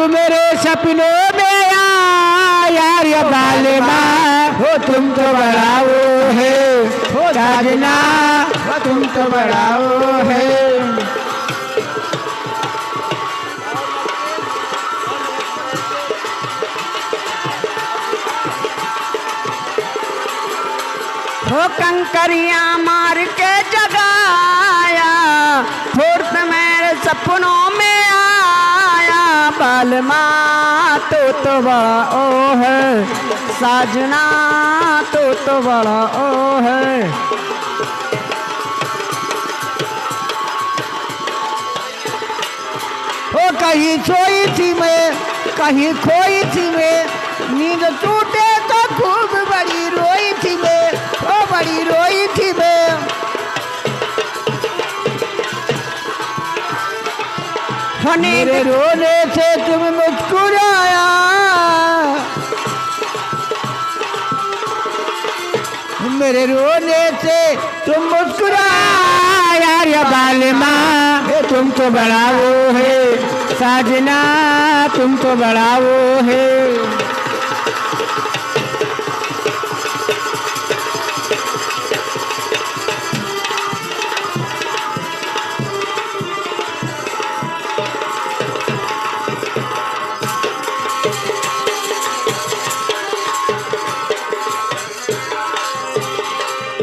तू मेरे सपनों में यार या बालिमा हो तुम तो बड़ा वो है हो साजना तुम तो बड़ा वो है। हो कंकरिया मार के जगाया फुर्त मेरे सपनों में आया बालमा तो बड़ा ओ है साजना तो बड़ा ओ है। ओ कहीं सोई थी मैं कहीं खोई थी मैं नींद टूटे तो खूब बड़ी रोई थी मैं ओ बड़ी रोई थी मैं। मेरे रोने से तुम मुस्कुराया मेरे रोने से तुम मुस्कुराया या बालिमा तुम तो बड़ा वो है साजना तुम तो बड़ा वो है।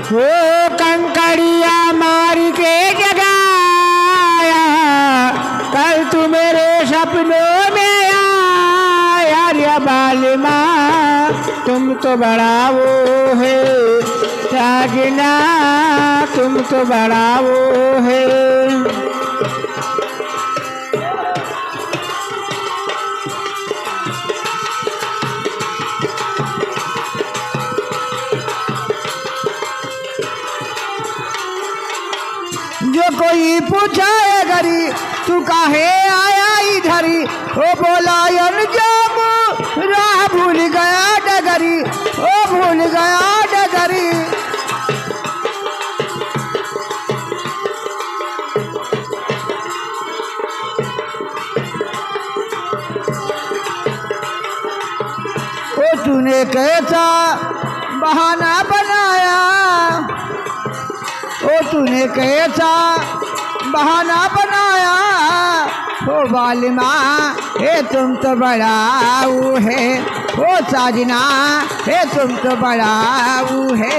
वो कंकड़िया मार के जगाया कल तू मेरे सपनों में आया या बालिमा तुम तो बड़ा वो है साजना तुम तो बड़ा वो है। जो कोई पूछाए घरी तू काहे आया इधरी ओ बोला अनजाम राह भूल गया डगरी ओ भूल गया डगरी। ओ तूने कैसा बहाना बनाया ओ तूने कैसा बहाना बनाया हो बालिमा हे तुम तो बड़ा वो है हो साजना हे तुम तो बड़ा वो है।